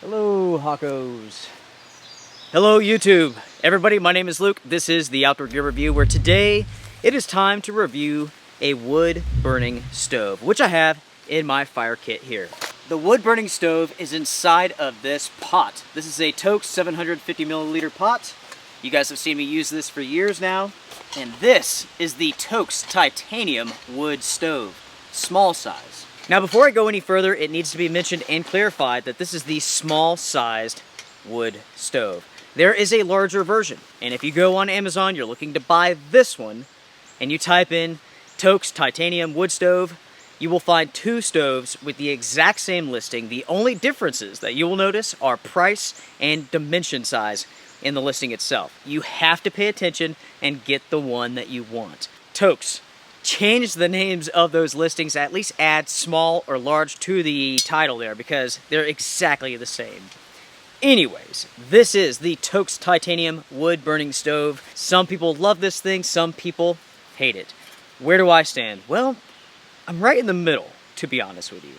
Hello, Hawkos. Hello, YouTube. Everybody, my name is Luke. This is the Outdoor Gear Review, where today it is time to review a wood-burning stove, which I have in my fire kit here. The wood-burning stove is inside of this pot. This is a Toaks 750 milliliter pot. You guys have seen me use this for years now. And this is the Toaks Titanium Wood Stove, small size. Now, before I go any further, it needs to be mentioned and clarified that this is the small-sized wood stove. There is a larger version, and if you go on Amazon, you're looking to buy this one, and you type in Toaks Titanium Wood Stove, you will find two stoves with the exact same listing. The only differences that you will notice are price and dimension size in the listing itself. You have to pay attention and get the one that you want. Toaks, change the names of those listings, at least add small or large to the title there, because they're exactly the same. Anyways, this is the Toaks Titanium Wood Burning Stove. Some people love this thing, some people hate it. Where do I stand? Well, I'm right in the middle, to be honest with you.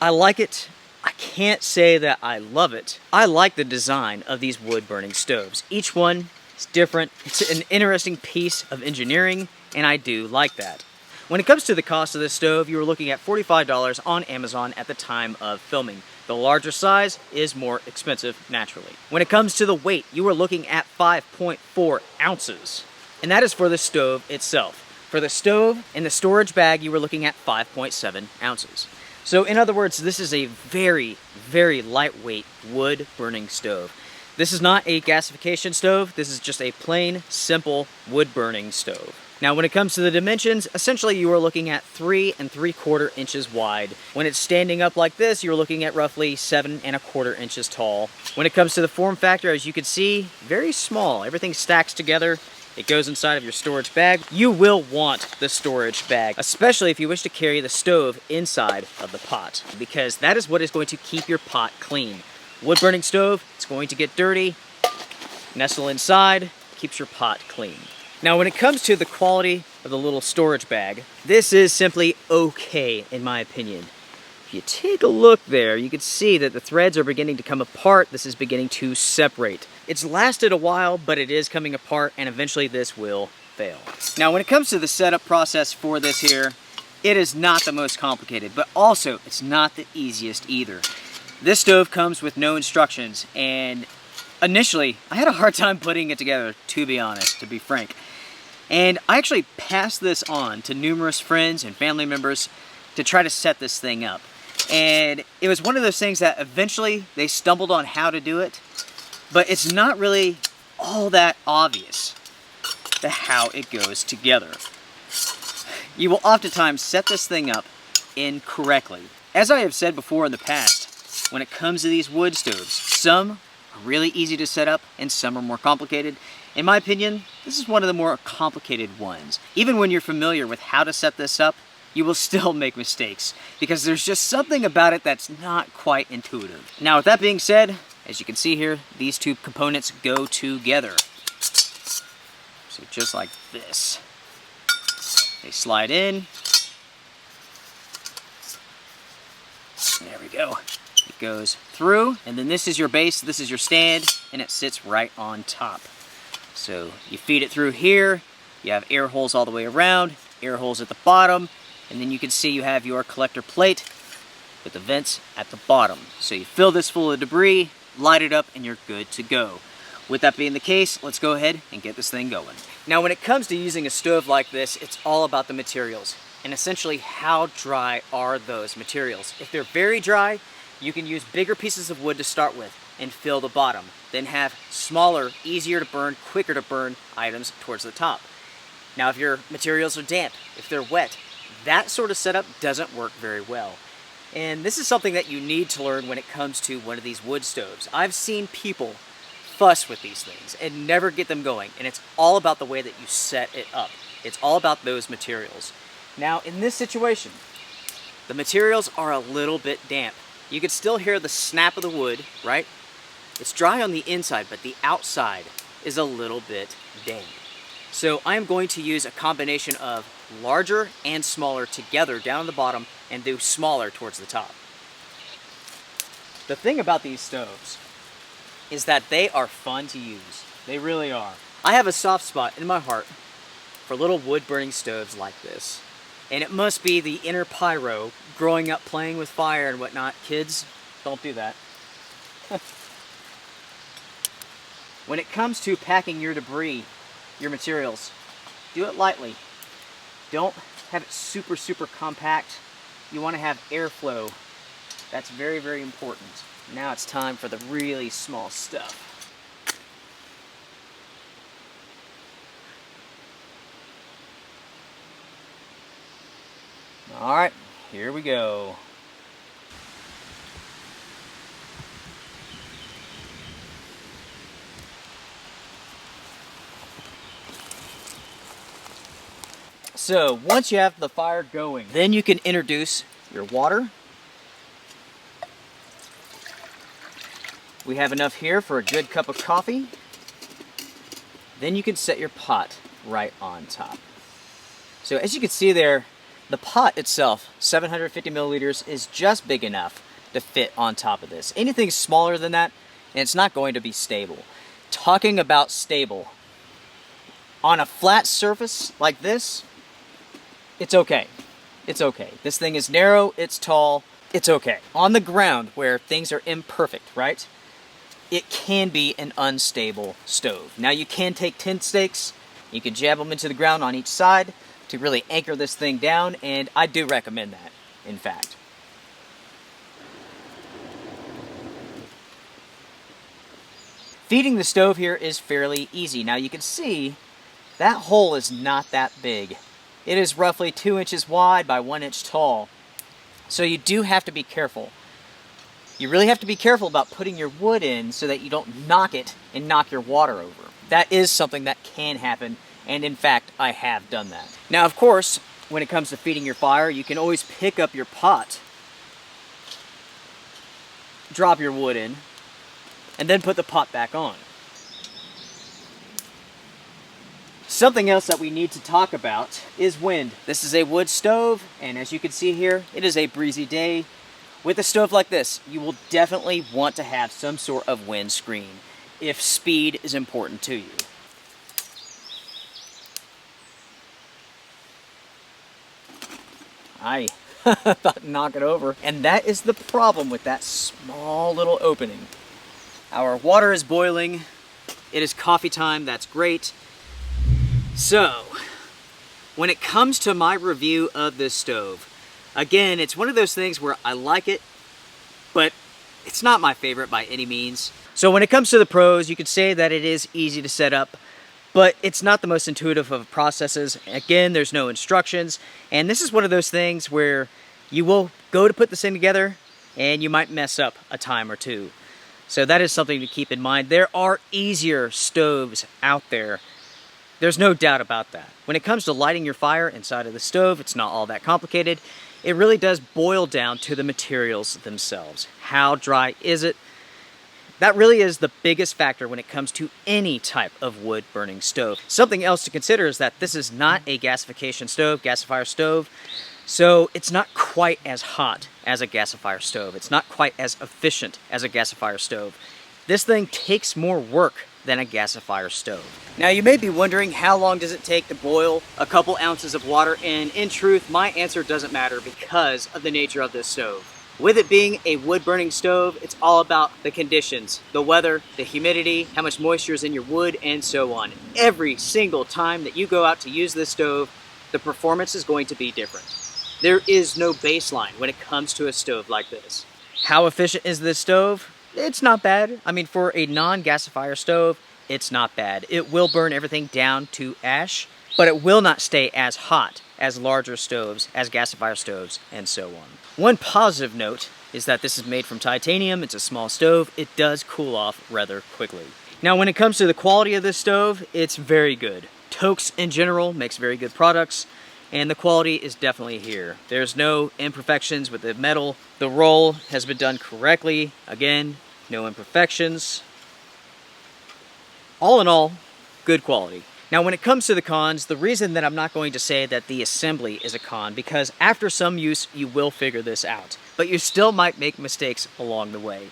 I like it. I can't say that I love it. I like the design of these wood burning stoves. Each one is different. It's an interesting piece of engineering, and I do like that. When it comes to the cost of this stove, you were looking at $45 on Amazon at the time of filming. The larger size is more expensive, naturally. When it comes to the weight, you are looking at 5.4 ounces. And that is for the stove itself. For the stove and the storage bag, you were looking at 5.7 ounces. So in other words, this is a very, very lightweight wood burning stove. This is not a gasification stove. This is just a plain, simple wood burning stove. Now, when it comes to the dimensions, essentially you are looking at 3 3/4 inches wide. When it's standing up like this, you're looking at roughly 7 1/4 inches tall. When it comes to the form factor, as you can see, very small. Everything stacks together. It goes inside of your storage bag. You will want the storage bag, especially if you wish to carry the stove inside of the pot, because that is what is going to keep your pot clean. Wood burning stove, it's going to get dirty, nestle inside, keeps your pot clean. Now, when it comes to the quality of the little storage bag, this is simply okay, in my opinion. If you take a look there, you can see that the threads are beginning to come apart. This is beginning to separate. It's lasted a while, but it is coming apart, and eventually this will fail. Now, when it comes to the setup process for this here, it is not the most complicated, but also it's not the easiest either. This stove comes with no instructions, and initially, I had a hard time putting it together, to be honest, to be frank. And I actually passed this on to numerous friends and family members to try to set this thing up. And it was one of those things that eventually they stumbled on how to do it, but it's not really all that obvious to how it goes together. You will oftentimes set this thing up incorrectly. As I have said before in the past, when it comes to these wood stoves, some are really easy to set up and some are more complicated. In my opinion, this is one of the more complicated ones. Even when you're familiar with how to set this up, you will still make mistakes because there's just something about it that's not quite intuitive. Now, with that being said, as you can see here, these two components go together. So just like this. They slide in. There we go. It goes through, and then this is your base, this is your stand, and it sits right on top. So you feed it through here, you have air holes all the way around, air holes at the bottom, and then you can see you have your collector plate with the vents at the bottom. So you fill this full of debris, light it up, and you're good to go. With that being the case, let's go ahead and get this thing going. Now, when it comes to using a stove like this, it's all about the materials, and essentially how dry are those materials. If they're very dry, you can use bigger pieces of wood to start with and fill the bottom. Then have smaller, easier to burn, quicker to burn items towards the top. Now, if your materials are damp, if they're wet, that sort of setup doesn't work very well. And this is something that you need to learn when it comes to one of these wood stoves. I've seen people fuss with these things and never get them going, and it's all about the way that you set it up. It's all about those materials. Now, in this situation, the materials are a little bit damp. You can still hear the snap of the wood, right? It's dry on the inside, but the outside is a little bit damp. So I'm going to use a combination of larger and smaller together down on the bottom and do smaller towards the top. The thing about these stoves is that they are fun to use. They really are. I have a soft spot in my heart for little wood burning stoves like this. And it must be the inner pyro growing up playing with fire and whatnot. Kids, don't do that. When it comes to packing your debris, your materials, do it lightly. Don't have it super, super compact. You want to have airflow. That's very, very important. Now it's time for the really small stuff. All right, here we go. So once you have the fire going, then you can introduce your water. We have enough here for a good cup of coffee. Then you can set your pot right on top. So as you can see there, the pot itself, 750 milliliters, is just big enough to fit on top of this. Anything smaller than that, and it's not going to be stable. Talking about stable, on a flat surface like this, it's okay. It's okay. This thing is narrow, it's tall, it's okay. On the ground where things are imperfect, right? It can be an unstable stove. Now you can take tent stakes, you can jab them into the ground on each side to really anchor this thing down, and I do recommend that, in fact. Feeding the stove here is fairly easy. Now you can see that hole is not that big. It is roughly 2 inches wide by 1 inch tall. So you do have to be careful. You really have to be careful about putting your wood in so that you don't knock it and knock your water over. That is something that can happen, and in fact, I have done that. Now, of course, when it comes to feeding your fire, you can always pick up your pot, drop your wood in, and then put the pot back on. Something else that we need to talk about is wind. This is a wood stove, and as you can see here, it is a breezy day. With a stove like this, you will definitely want to have some sort of wind screen if speed is important to you. I thought to knock it over, and that is the problem with that small little opening. Our water is boiling. It is coffee time. That's great. So, when it comes to my review of this stove, again, it's one of those things where I like it, but it's not my favorite by any means. So when it comes to the pros, you could say that it is easy to set up, but it's not the most intuitive of processes. Again, there's no instructions, and this is one of those things where you will go to put this thing together, and you might mess up a time or two. So that is something to keep in mind. There are easier stoves out there. There's no doubt about that. When it comes to lighting your fire inside of the stove, it's not all that complicated. It really does boil down to the materials themselves. How dry is it? That really is the biggest factor when it comes to any type of wood burning stove. Something else to consider is that this is not a gasification stove, gasifier stove, so it's not quite as hot as a gasifier stove. It's not quite as efficient as a gasifier stove. This thing takes more work than a gasifier stove. Now you may be wondering, how long does it take to boil a couple ounces of water? And in truth, my answer doesn't matter because of the nature of this stove. With it being a wood burning stove, it's all about the conditions, the weather, the humidity, how much moisture is in your wood, and so on. Every single time that you go out to use this stove, the performance is going to be different. There is no baseline when it comes to a stove like this. How efficient is this stove? It's not bad. I mean, for a non-gasifier stove, it's not bad. It will burn everything down to ash, but it will not stay as hot as larger stoves, as gasifier stoves, and so on. One positive note is that this is made from titanium. It's a small stove. It does cool off rather quickly. Now, when it comes to the quality of this stove, it's very good. Toaks in general makes very good products, and the quality is definitely here. There's no imperfections with the metal. The roll has been done correctly. Again, no imperfections. All in all, good quality. Now, when it comes to the cons, the reason that I'm not going to say that the assembly is a con, because after some use, you will figure this out. But you still might make mistakes along the way.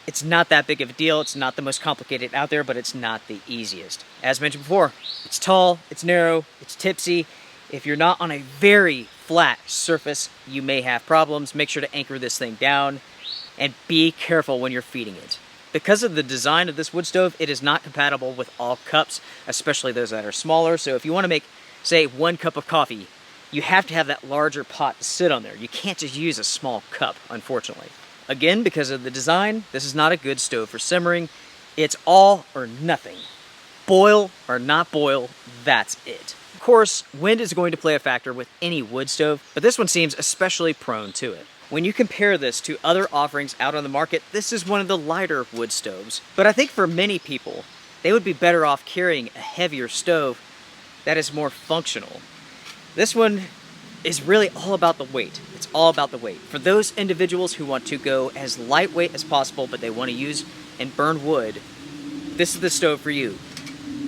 It's not that big of a deal. It's not the most complicated out there, but it's not the easiest. As mentioned before, it's tall, it's narrow, it's tipsy. If you're not on a very flat surface, you may have problems. Make sure to anchor this thing down and be careful when you're feeding it. Because of the design of this wood stove, it is not compatible with all cups, especially those that are smaller. So if you want to make, say, 1 cup of coffee, you have to have that larger pot to sit on there. You can't just use a small cup, unfortunately. Again, because of the design, this is not a good stove for simmering. It's all or nothing. Boil or not boil, that's it. Of course, wind is going to play a factor with any wood stove, but this one seems especially prone to it. When you compare this to other offerings out on the market, this is one of the lighter wood stoves. But I think for many people, they would be better off carrying a heavier stove that is more functional. This one is really all about the weight. It's all about the weight. For those individuals who want to go as lightweight as possible, but they want to use and burn wood, this is the stove for you.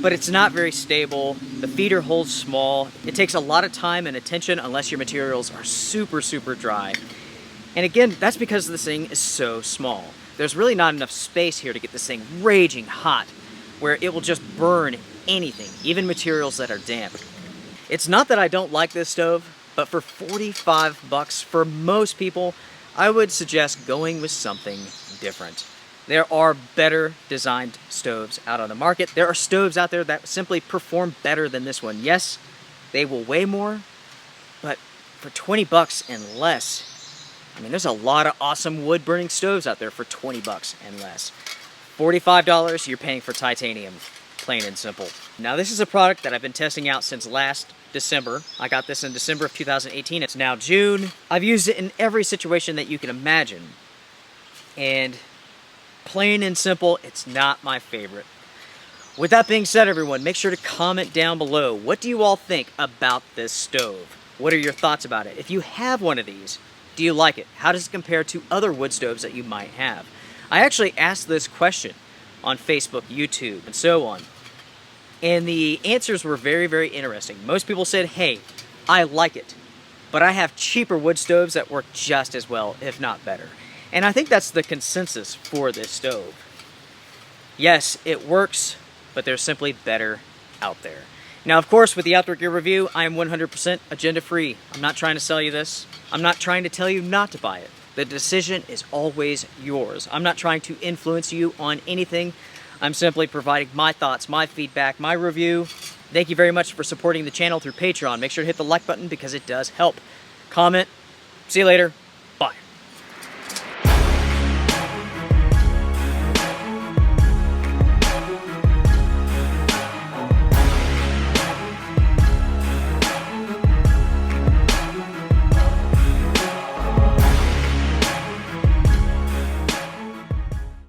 But it's not very stable. The feeder holds small. It takes a lot of time and attention unless your materials are super, super dry. And again, that's because this thing is so small. There's really not enough space here to get this thing raging hot, where it will just burn anything, even materials that are damp. It's not that I don't like this stove, but for 45 bucks, for most people, I would suggest going with something different. There are better designed stoves out on the market. There are stoves out there that simply perform better than this one. Yes, they will weigh more, but for 20 bucks and less, I mean, there's a lot of awesome wood burning stoves out there for 20 bucks and less. $45, you're paying for titanium, plain and simple. Now, this is a product that I've been testing out since last December. I got this in December of 2018. It's now June. I've used it in every situation that you can imagine. And plain and simple, it's not my favorite. With that being said, everyone, make sure to comment down below. What do you all think about this stove? What are your thoughts about it? If you have one of these, do you like it? How does it compare to other wood stoves that you might have? I actually asked this question on Facebook, YouTube, and so on. And the answers were very, very interesting. Most people said, hey, I like it, but I have cheaper wood stoves that work just as well, if not better. And I think that's the consensus for this stove. Yes, it works, but there's simply better out there. Now, of course, with the Outdoor Gear Review, I am 100% agenda-free. I'm not trying to sell you this. I'm not trying to tell you not to buy it. The decision is always yours. I'm not trying to influence you on anything. I'm simply providing my thoughts, my feedback, my review. Thank you very much for supporting the channel through Patreon. Make sure to hit the like button because it does help. Comment. See you later.